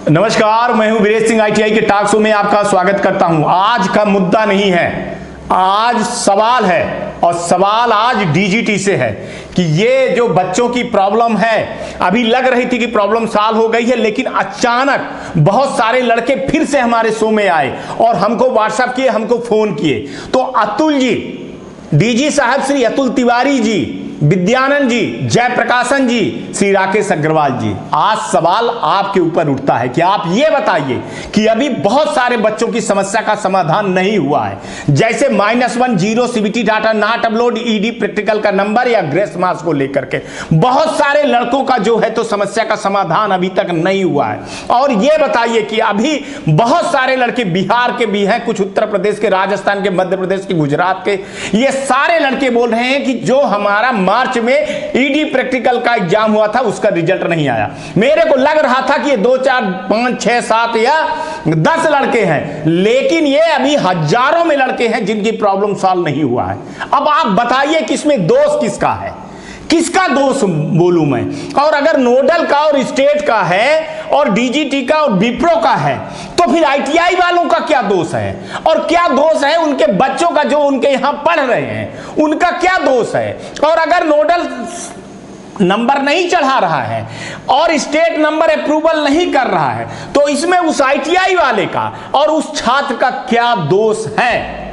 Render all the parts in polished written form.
नमस्कार, मैं हूं वीरेश सिंह। ITI के टॉक शो में आपका स्वागत करता हूं। आज का मुद्दा नहीं है, आज सवाल है, और सवाल आज DGT से है कि ये जो बच्चों की प्रॉब्लम है, अभी लग रही थी कि प्रॉब्लम सॉल्व हो गई है, लेकिन अचानक बहुत सारे लड़के फिर से हमारे शो में आए और हमको व्हाट्सएप किए, हमको फोन किए। तो अतुल जी, DG साहब श्री अतुल तिवारी जी, विद्यानंद जी, जयप्रकाशन जी, श्री राकेश अग्रवाल जी, आज सवाल आपके ऊपर उठता है कि आप ये बताइए कि अभी बहुत सारे बच्चों की समस्या का समाधान नहीं हुआ है, जैसे -1 0 CBT data not upload, ED practical का नंबर या ग्रेस मार्क्स को लेकर के बहुत सारे लड़कों का जो है तो समस्या का समाधान अभी तक नहीं हुआ है। और ये बताइए कि अभी बहुत सारे लड़के बिहार के भी हैं, कुछ उत्तर प्रदेश के, राजस्थान के, मध्य प्रदेश के, गुजरात के, ये सारे लड़के बोल रहे हैं कि जो हमारा मार्च में ED प्रैक्टिकल का एग्जाम हुआ था उसका रिजल्ट नहीं आया। मेरे को लग रहा था कि ये 2 4 5 6 7 या 10 लड़के हैं, लेकिन ये अभी हजारों में लड़के हैं जिनकी प्रॉब्लम सॉल्व नहीं हुआ है। अब आप बताइए कि इसमें दोष किसका है, किसका दोष बोलूं मैं? और अगर नोडल का और स्टेट का है और DGT का और विप्रो का है, तो फिर ITI वालों का क्या दोष है? और क्या दोष है उनके बच्चों का जो उनके यहां पढ़ रहे हैं, उनका क्या दोष है? और अगर नोडल नंबर नहीं चढ़ा रहा है और स्टेट नंबर अप्रूवल नहीं कर रहा है, तो इसमें उस ITI वाले का और उस छात्र का क्या दोष है?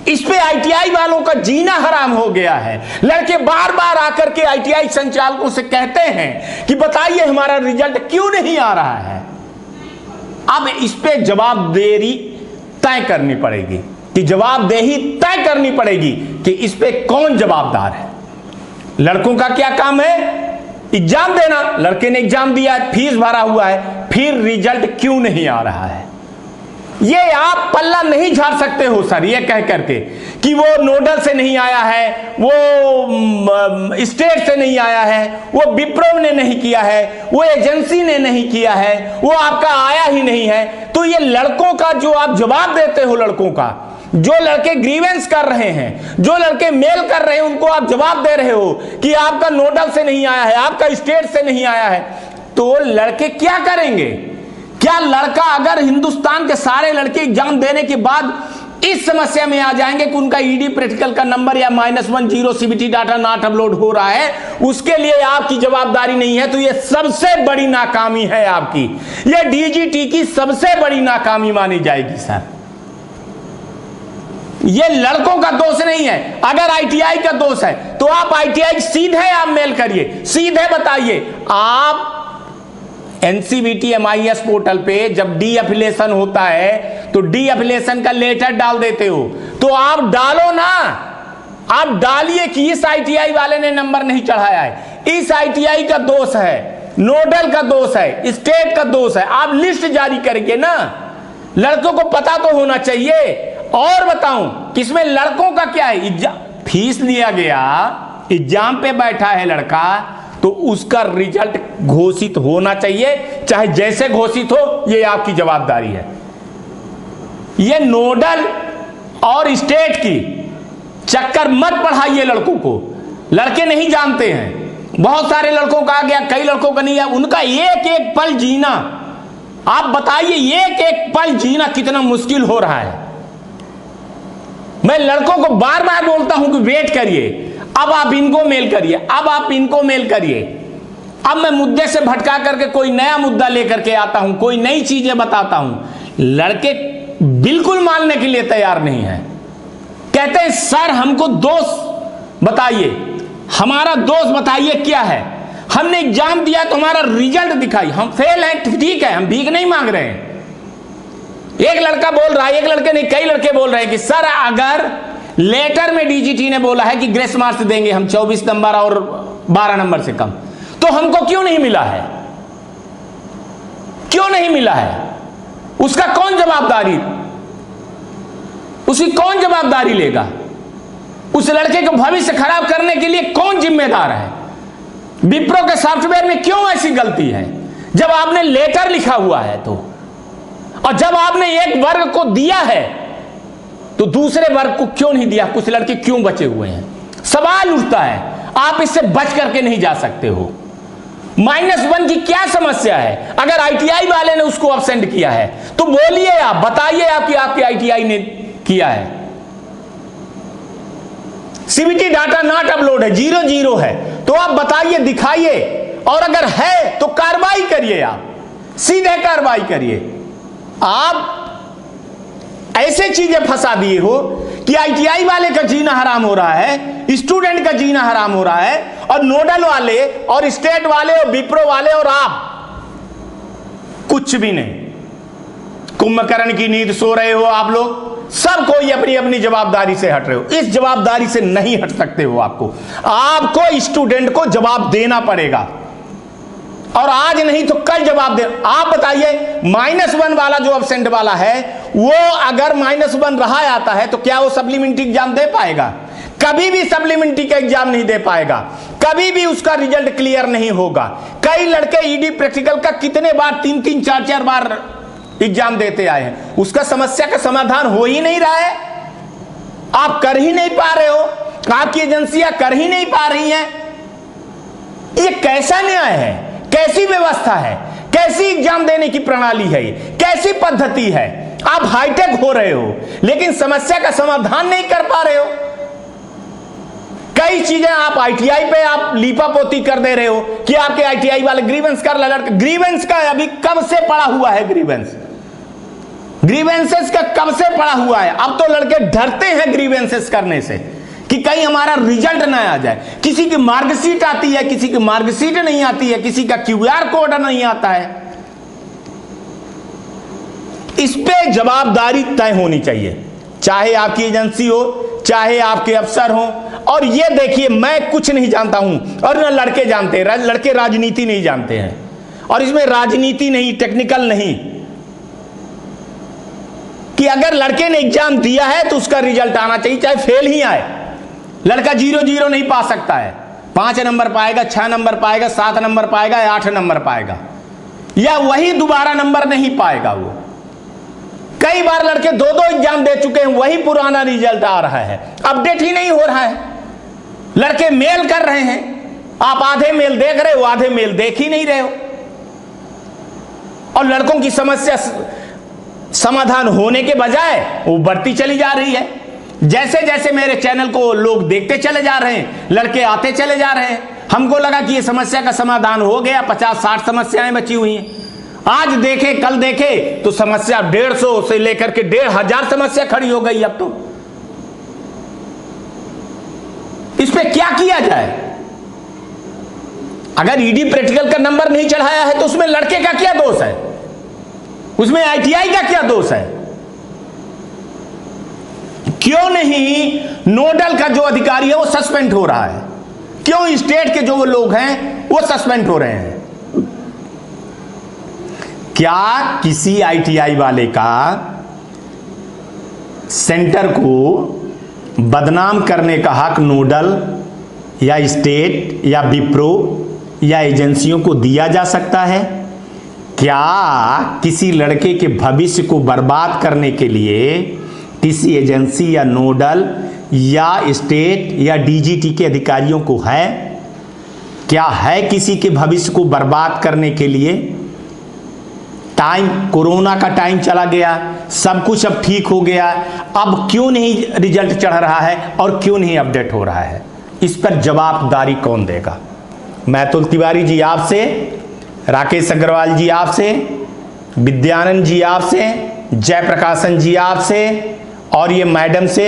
इस पे ITI वालों का जीना हराम हो गया है। लड़के बार बार आकर के ITI संचालकों से कहते हैं कि बताइए हमारा रिजल्ट क्यों नहीं आ रहा है। अब इस पे जवाबदेही तय करनी पड़ेगी, कि जवाबदेही तय करनी पड़ेगी कि इस पे कौन जवाबदार है। लड़कों का क्या काम है? एग्जाम देना। लड़के ने एग्जाम दिया है, फीस भरा हुआ है, फिर रिजल्ट क्यों नहीं आ रहा है? ये आप पल्ला नहीं झाड़ सकते हो सर, ये कह करके कि वो नोडल से नहीं आया है, वो स्टेट से नहीं आया है, वो विप्रो ने नहीं किया है, वो एजेंसी ने नहीं किया है, वो आपका आया ही नहीं है। तो ये लड़कों का जो आप जवाब देते हो, लड़कों का जो लड़के ग्रीवेंस कर रहे हैं, जो लड़के मेल कर रहे हैं, उनको आप जवाब दे रहे हो कि आपका नोडल से नहीं आया है, आपका स्टेट से नहीं आया है। तो लड़के क्या करेंगे? क्या लड़का, अगर हिंदुस्तान के सारे लड़के एग्जाम देने के बाद इस समस्या में आ जाएंगे कि उनका ED प्रैक्टिकल का नंबर या -1 0 CBT डाटा नॉट अपलोड हो रहा है, उसके लिए आपकी जवाबदारी नहीं है, तो ये सबसे बड़ी नाकामी है आपकी। ये DGT की सबसे बड़ी नाकामी मानी जाएगी सर। ये लड़कों का दोष नहीं है। अगर ITI का दोष है तो आप ITI सीधे आप मेल करिए, सीधे बताइए। आप NCVT MIS पोर्टल पे जब डी एफिलिएशन होता है तो डी एफिलिएशन का लेटर डाल देते हो, तो आप डालो ना, आप डालिए कि इस ITI वाले ने नंबर नहीं चढ़ाया है, इस ITI का दोष है, नोडल का दोष है, स्टेट का दोष है। आप लिस्ट जारी करेंगे ना, लड़कों को पता तो होना चाहिए। और बताऊं किसमें लड़कों का क्या है? फीस लिया गया, एग्जाम पे बैठा है लड़का, तो उसका रिजल्ट घोषित होना चाहिए, चाहे जैसे घोषित हो, ये आपकी जवाबदारी है। ये नोडल और स्टेट की चक्कर मत पढ़ाइए लड़कों को, लड़के नहीं जानते हैं। बहुत सारे लड़कों का आ गया, कई लड़कों का नहीं है। उनका एक एक पल जीना, आप बताइए एक एक पल जीना कितना मुश्किल हो रहा है। मैं लड़कों को बार बार बोलता हूं कि वेट करिए, अब आप इनको मेल करिए, अब आप इनको मेल करिए। अब मैं मुद्दे से भटका करके कोई नया मुद्दा लेकर के आता हूं, कोई नई चीजें बताता हूं। लड़के बिल्कुल मानने के लिए तैयार नहीं है। कहते हैं सर हमको दोष बताइए, हमारा दोष बताइए क्या है? हमने एग्जाम दिया तो हमारा रिजल्ट दिखाई, हम फेल हैं, ठीक है, हम भीख नहीं मांग रहे हैं। एक लड़का बोल रहा है, एक लड़के नहीं, कई लड़के बोल रहे हैं कि सर अगर लेटर में DGT ने बोला है कि ग्रेस मार्क्स देंगे हम 24 नंबर और 12 नंबर से कम, तो हमको क्यों नहीं मिला है? क्यों नहीं मिला है? उसका कौन जवाबदारी, उसकी कौन जवाबदारी लेगा? उस लड़के को भविष्य खराब करने के लिए कौन जिम्मेदार है? विप्रो के सॉफ्टवेयर में क्यों ऐसी गलती है जब आपने लेटर लिखा हुआ है तो? और जब आपने एक वर्ग को दिया है तो दूसरे वर्ग को क्यों नहीं दिया? कुछ लड़के क्यों बचे हुए हैं? सवाल उठता है, आप इससे बच करके नहीं जा सकते हो। -1 की क्या समस्या है? अगर आईटीआई वाले ने उसको अब्सेंट किया है तो बोलिए, आप बताइए आपकी आईटीआई ने किया है। सीबीटी डाटा नॉट अपलोड है, 0 है, तो आप बताइए, दिखाइए, और अगर है तो कार्रवाई करिए, आप सीधे कार्रवाई करिए। आप ऐसे चीजें फंसा दिए हो कि आईटीआई वाले का जीना हराम हो रहा है, स्टूडेंट का जीना हराम हो रहा है, और नोडल वाले और स्टेट वाले और विप्रो वाले और आप कुछ भी नहीं। कुंभकर्ण की नींद सो रहे हो आप लोग, सब कोई अपनी अपनी जवाबदारी से हट रहे हो। इस जवाबदारी से नहीं हट सकते हो। आपको स्टूडेंट को जवाब देना पड़ेगा, और आज नहीं तो कल जवाब दे। आप बताइए, -1 वाला जो अब्सेंट वाला है, वो अगर -1 रहा आता है तो क्या वो सप्लीमेंट्री एग्जाम दे पाएगा? कभी भी सप्लीमेंट्री का एग्जाम नहीं दे पाएगा, कभी भी उसका रिजल्ट क्लियर नहीं होगा। कई लड़के ईडी प्रैक्टिकल का कितने बार 3-3, 4-4 बार एग्जाम देते आए हैं, उसका समस्या का समाधान हो ही नहीं रहा है। आप कर ही नहीं पा रहे हो, आपकी एजेंसियां कर ही नहीं पा रही हैं। ये कैसा न्याय है? कैसी व्यवस्था है? कैसी एग्जाम देने की प्रणाली है? कैसी पद्धति है? आप हाईटेक हो रहे हो लेकिन समस्या का समाधान नहीं कर पा रहे हो। कई चीजें आप आईटीआई पे आप लीपापोती कर दे रहे हो कि आपके आईटीआई वाले ग्रीवेंस कर लड़के। ग्रीवेंस का अभी कब से पड़ा हुआ है? ग्रीवेंसेस का कब से पड़ा हुआ है? अब तो लड़के डरते हैं ग्रीवेंसेस करने से कि कहीं हमारा रिजल्ट ना आ जाए। किसी की मार्कशीट आती है, किसी की मार्कशीट नहीं आती है, किसी का क्यूआर कोड नहीं आता है। इस पे जवाबदारी तय होनी चाहिए, चाहे आपकी एजेंसी हो, चाहे आपके अफसर हो। और ये देखिए, मैं कुछ नहीं जानता हूं और न लड़के जानते हैं। लड़के राजनीति नहीं जानते हैं, और इसमें राजनीति नहीं, टेक्निकल नहीं, कि अगर लड़के ने एग्जाम दिया है तो उसका रिजल्ट आना चाहिए, चाहे फेल ही आए। लड़का 0 नहीं पा सकता है, 5 नंबर पाएगा, 6 नंबर पाएगा, 7 नंबर पाएगा, 8 नंबर पाएगा, या वही दोबारा नंबर नहीं पाएगा। वो कई बार लड़के 2-2 एग्जाम दे चुके हैं, वही पुराना रिजल्ट आ रहा है, अपडेट ही नहीं हो रहा है। लड़के मेल कर रहे हैं, आप आधे मेल देख रहे हो, आधे मेल देख ही नहीं रहे हो। और लड़कों की समस्या समाधान होने के बजाय वो बढ़ती चली जा रही है। जैसे जैसे मेरे चैनल को लोग देखते चले जा रहे हैं, लड़के आते चले जा रहे हैं। हमको लगा कि ये समस्या का समाधान हो गया, 50-60 समस्याएं बची हुई हैं। आज देखे, कल देखे तो समस्या 150 से लेकर के 1500 समस्या खड़ी हो गई। अब तो इस पे क्या किया जाए? अगर ईडी प्रैक्टिकल का नंबर नहीं चढ़ाया है तो उसमें लड़के का क्या दोष है? उसमें आईटीआई का क्या दोष है? क्यों नहीं नोडल का जो अधिकारी है वो सस्पेंड हो रहा है? क्यों स्टेट के जो लोग हैं वो सस्पेंड हो रहे हैं? क्या किसी आईटीआई वाले का सेंटर को बदनाम करने का हक नोडल या स्टेट या विप्रो या एजेंसियों को दिया जा सकता है? क्या किसी लड़के के भविष्य को बर्बाद करने के लिए किसी एजेंसी या नोडल या स्टेट या डीजीटी के अधिकारियों को है? क्या है किसी के भविष्य को बर्बाद करने के लिए? टाइम, कोरोना का टाइम चला गया, सब कुछ अब ठीक हो गया, अब क्यों नहीं रिजल्ट चढ़ रहा है और क्यों नहीं अपडेट हो रहा है? इस पर जवाबदारी कौन देगा? मैतुल तिवारी जी आपसे, राकेश अग्रवाल जी आपसे, विद्यानंद जी आपसे, जयप्रकाशन जी आपसे, और ये मैडम से,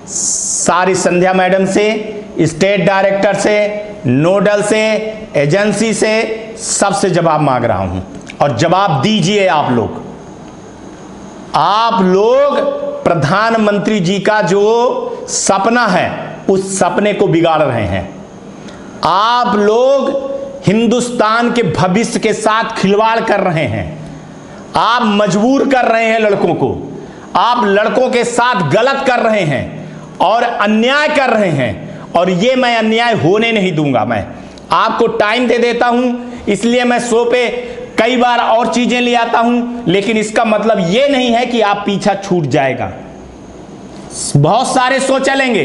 सारी संध्या मैडम से, स्टेट डायरेक्टर से, नोडल से, एजेंसी से, सबसे जवाब मांग रहा हूं। और जवाब दीजिए आप लोग। आप लोग प्रधानमंत्री जी का जो सपना है उस सपने को बिगाड़ रहे हैं। आप लोग हिंदुस्तान के भविष्य के साथ खिलवाड़ कर रहे हैं। आप मजबूर कर रहे हैं लड़कों को, आप लड़कों के साथ गलत कर रहे हैं और अन्याय कर रहे हैं, और ये मैं अन्याय होने नहीं दूंगा। मैं आपको टाइम दे देता हूं, इसलिए मैं शो पे कई बार और चीजें ले आता हूं, लेकिन इसका मतलब ये नहीं है कि आप पीछा छूट जाएगा। बहुत सारे शो चलेंगे,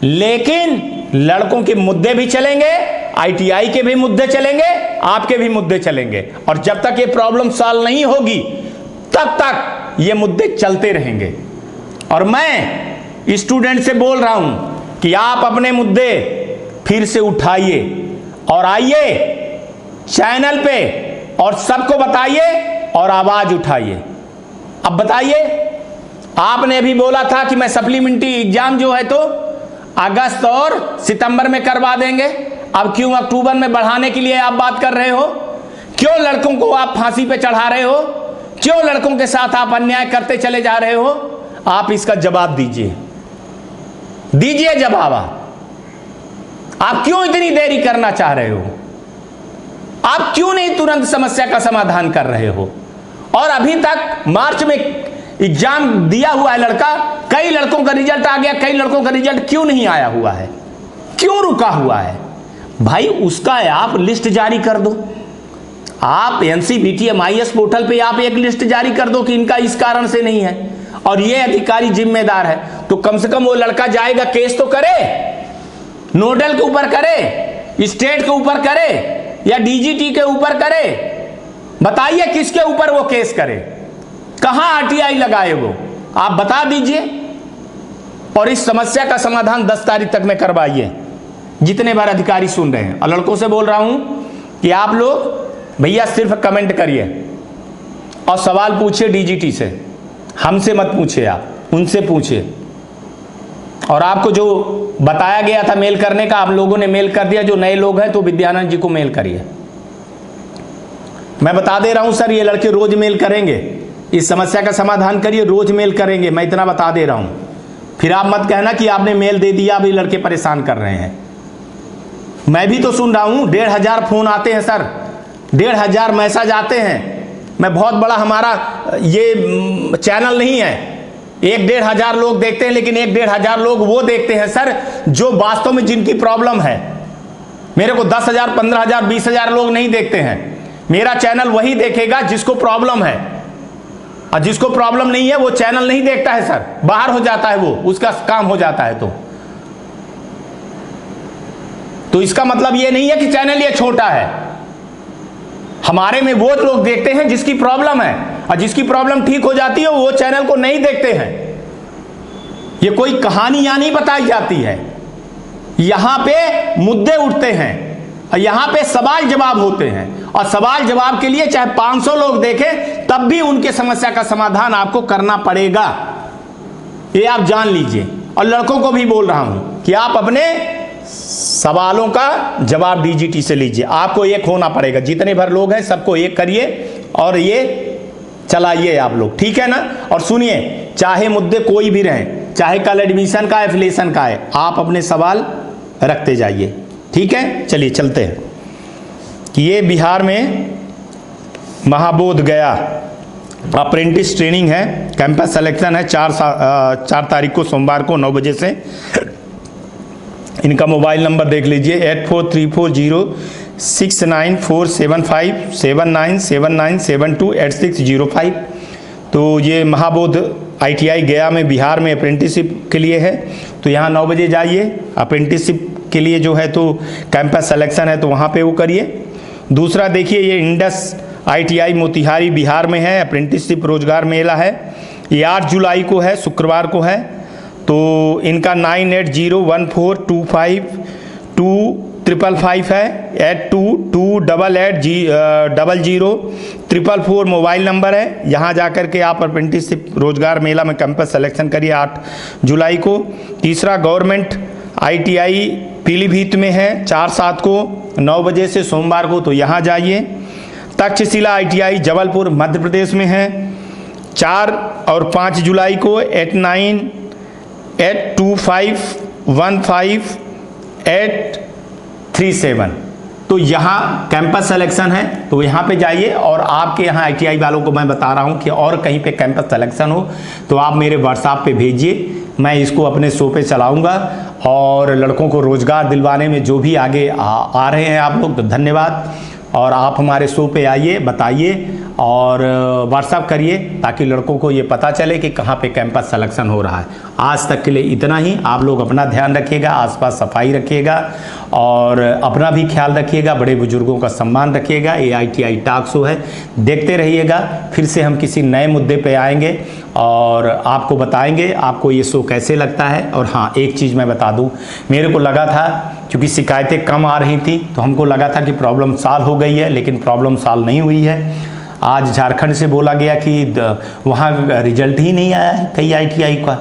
लेकिन लड़कों के मुद्दे भी चलेंगे, आईटीआई के भी मुद्दे चलेंगे, आपके भी मुद्दे चलेंगे, और जब तक ये प्रॉब्लम सॉल्व नहीं होगी तब तक ये मुद्दे चलते रहेंगे। और मैं स्टूडेंट से बोल रहा हूं कि आप अपने मुद्दे फिर से उठाइए और आइए चैनल पे और सबको बताइए और आवाज उठाइए। अब बताइए, आपने अभी बोला था कि मैं सप्लीमेंट्री एग्जाम जो है तो अगस्त और सितंबर में करवा देंगे, अब क्यों अक्टूबर में बढ़ाने के लिए आप बात कर रहे हो? क्यों लड़कों को आप फांसी पे चढ़ा रहे हो? क्यों लड़कों के साथ आप अन्याय करते चले जा रहे हो? आप इसका जवाब दीजिए, दीजिए जवाब। आप क्यों इतनी देरी करना चाह रहे हो? आप क्यों नहीं तुरंत समस्या का समाधान कर रहे हो? और अभी तक मार्च में एग्जाम दिया हुआ है लड़का, कई लड़कों का रिजल्ट आ गया, कई लड़कों का रिजल्ट क्यों नहीं आया हुआ है? क्यों रुका हुआ है? भाई उसका है, आप लिस्ट जारी कर दो। आप NCBT/MIS पोर्टल पे आप एक लिस्ट जारी कर दो कि इनका इस कारण से नहीं है और ये अधिकारी जिम्मेदार है, तो कम से कम वो लड़का जाएगा, केस तो करे, नोडल के ऊपर करे, स्टेट के ऊपर करे या DGT के ऊपर करे। बताइए किसके ऊपर वो केस करे, कहां RTI लगाए वो, आप बता दीजिए। और इस समस्या का समाधान 10 तारीख तक में करवाइए, जितने बार अधिकारी सुन रहे हैं। और लड़कों से बोल रहा हूं कि आप लोग भैया सिर्फ कमेंट करिए और सवाल पूछिए DGT से, हमसे मत पूछिए, आप उनसे पूछिए। और आपको जो बताया गया था मेल करने का, आप लोगों ने मेल कर दिया। जो नए लोग हैं तो विद्यानंद जी को मेल करिए। मैं बता दे रहा हूं सर, ये लड़के रोज मेल करेंगे, इस समस्या का समाधान करिए, रोज मेल करेंगे, मैं इतना बता दे रहा हूं। फिर आप मत कहना कि आपने मेल दे दिया, अभी लड़के परेशान कर रहे हैं। मैं भी तो सुन रहा हूं, 1500 फोन आते हैं सर, 1500 मैसेज आते हैं। मैं बहुत बड़ा, हमारा ये चैनल नहीं है, 1-1500 लोग देखते हैं, लेकिन 1-1500 लोग वो देखते हैं सर जो वास्तव में जिनकी प्रॉब्लम है। मेरे को 10,000, 15,000, 20,000 लोग नहीं देखते हैं। मेरा चैनल वही देखेगा जिसको प्रॉब्लम है, और जिसको प्रॉब्लम नहीं है वो चैनल नहीं देखता है सर, बाहर हो जाता है, वो उसका काम हो जाता है। तो इसका मतलब ये नहीं है कि चैनल ये छोटा है। हमारे में वो लोग देखते हैं जिसकी प्रॉब्लम है, और जिसकी प्रॉब्लम ठीक हो जाती है वो चैनल को नहीं देखते हैं। ये कोई कहानी यहां नहीं बताई जाती है, यहां पे मुद्दे उठते हैं और यहां पे सवाल जवाब होते हैं। और सवाल जवाब के लिए चाहे 500 लोग देखें तब भी उनके समस्या का समाधान आपको करना पड़ेगा, ये आप जान लीजिए। और लड़कों को भी बोल रहा हूं कि आप अपने सवालों का जवाब DGT से लीजिए। आपको एक होना पड़ेगा, जितने भर लोग हैं सबको एक करिए और ये चलाइए आप लोग, ठीक है ना। और सुनिए, चाहे मुद्दे कोई भी रहें, चाहे कल एडमिशन का एफिलिएशन का है, आप अपने सवाल रखते जाइए, ठीक है। चलिए चलते हैं कि ये बिहार में महाबोध गया अप्रेंटिस ट्रेनिंग है, कैंपस सिलेक्शन है 4 तारीख को सोमवार को 9 बजे से। इनका मोबाइल नंबर देख लीजिए 84340694757979728605। तो ये महाबोध ITI गया में बिहार में अप्रेंटिसशिप के लिए है। तो यहाँ 9 बजे जाइए, अप्रेंटिसशिप के लिए जो है तो कैंपस सिलेक्शन है तो वहाँ पे वो करिए। दूसरा देखिए, ये इंडस ITI मोतिहारी बिहार में है, अप्रेंटिसशिप रोजगार मेला है, ये 8 जुलाई को है, शुक्रवार को है। तो इनका 9801425255 है, 8228800044 मोबाइल नंबर है। यहाँ जाकर के आप अप्रेंटिसशिप रोजगार मेला में कैंपस सिलेक्शन करिए 8 जुलाई को। तीसरा गवर्नमेंट ITI पीलीभीत में है 4/7 को 9 बजे से सोमवार को, तो यहाँ जाइए। तक्षशिला ITI जबलपुर मध्य प्रदेश में है 4 और 5 जुलाई को 8982515837। तो यहाँ कैंपस सिलेक्शन है, तो यहाँ पे जाइए। और आपके यहाँ ITI वालों को मैं बता रहा हूँ कि और कहीं पे कैंपस सिलेक्शन हो तो आप मेरे व्हाट्सएप पे भेजिए, मैं इसको अपने शो पे चलाऊँगा। और लड़कों को रोजगार दिलवाने में जो भी आगे आ रहे हैं आप लोग, तो धन्यवाद। और आप हमारे शो पे आइए, बताइए और व्हाट्सअप करिए ताकि लड़कों को ये पता चले कि कहाँ पे कैंपस सिलेक्शन हो रहा है। आज तक के लिए इतना ही। आप लोग अपना ध्यान रखिएगा, आसपास सफाई रखिएगा और अपना भी ख्याल रखिएगा, बड़े बुजुर्गों का सम्मान रखिएगा। AITI टॉक शो है, देखते रहिएगा। फिर से हम किसी नए मुद्दे पे आएंगे और आपको बताएंगे आपको ये शो कैसे लगता है। और हाँ, एक चीज़ मैं बता दूँ, मेरे को लगा था क्योंकि शिकायतें कम आ रही थी तो हमको लगा था कि प्रॉब्लम सॉल्व हो गई है, लेकिन प्रॉब्लम सॉल्व नहीं हुई है। आज झारखंड से बोला गया कि वहाँ रिजल्ट ही नहीं आया है कई ITI का,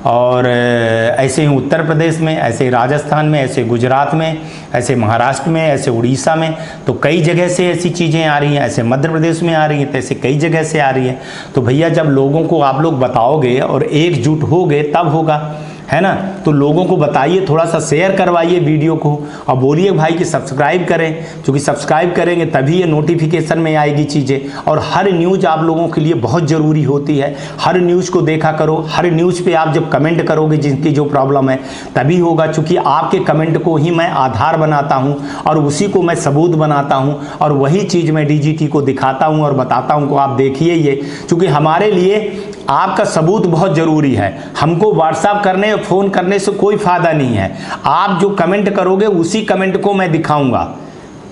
और ऐसे ही उत्तर प्रदेश में, ऐसे राजस्थान में, ऐसे गुजरात में, ऐसे महाराष्ट्र में, ऐसे उड़ीसा में, तो कई जगह से ऐसी चीज़ें आ रही हैं। ऐसे मध्य प्रदेश में आ रही हैं, तो ऐसे कई जगह से आ रही हैं। तो भैया जब लोगों को आप लोग बताओगे और एकजुट होगे तब होगा, है ना। तो लोगों को बताइए, थोड़ा सा शेयर करवाइए वीडियो को और बोलिए भाई कि सब्सक्राइब करें, क्योंकि सब्सक्राइब करेंगे तभी ये नोटिफिकेशन में आएगी चीज़ें। और हर न्यूज़ आप लोगों के लिए बहुत ज़रूरी होती है, हर न्यूज़ को देखा करो। हर न्यूज़ पे आप जब कमेंट करोगे जिनकी जो प्रॉब्लम है तभी होगा, क्योंकि आपके कमेंट को ही मैं आधार बनाता हूँ और उसी को मैं सबूत बनाता हूँ और वही चीज़ मैं DGT को दिखाता हूँ और बताता हूँ को आप देखिए ये, क्योंकि हमारे लिए आपका सबूत बहुत ज़रूरी है। हमको व्हाट्सएप करने फ़ोन करने से कोई फ़ायदा नहीं है। आप जो कमेंट करोगे उसी कमेंट को मैं दिखाऊंगा,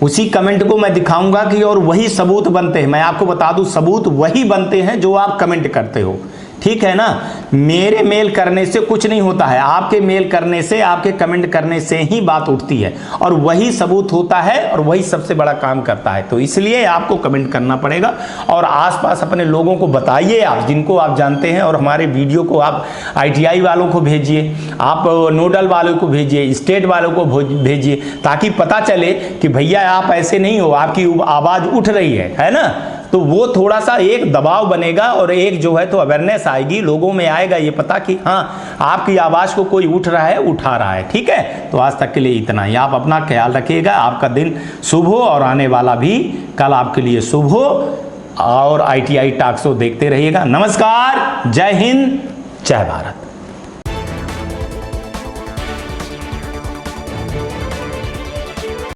उसी कमेंट को मैं दिखाऊंगा कि और वही सबूत बनते हैं। मैं आपको बता दूं, सबूत वही बनते हैं जो आप कमेंट करते हो, ठीक है ना। मेरे मेल करने से कुछ नहीं होता है, आपके मेल करने से, आपके कमेंट करने से ही बात उठती है और वही सबूत होता है और वही सबसे बड़ा काम करता है। तो इसलिए आपको कमेंट करना पड़ेगा और आसपास अपने लोगों को बताइए, आप जिनको आप जानते हैं, और हमारे वीडियो को आप ITI वालों को भेजिए, आप नोडल वालों को भेजिए, स्टेट वालों को भेजिए, ताकि पता चले कि भैया आप ऐसे नहीं हो, आपकी आवाज़ उठ रही है ना। तो वो थोड़ा सा एक दबाव बनेगा और एक जो है तो अवेयरनेस आएगी, लोगों में आएगा ये पता कि हाँ आपकी आवाज़ को कोई उठ रहा है, उठा रहा है, ठीक है। तो आज तक के लिए इतना ही। आप अपना ख्याल रखिएगा, आपका दिन शुभ हो और आने वाला भी कल आपके लिए शुभ हो। और ITI टॉक शो देखते रहिएगा। नमस्कार, जय हिंद, जय भारत।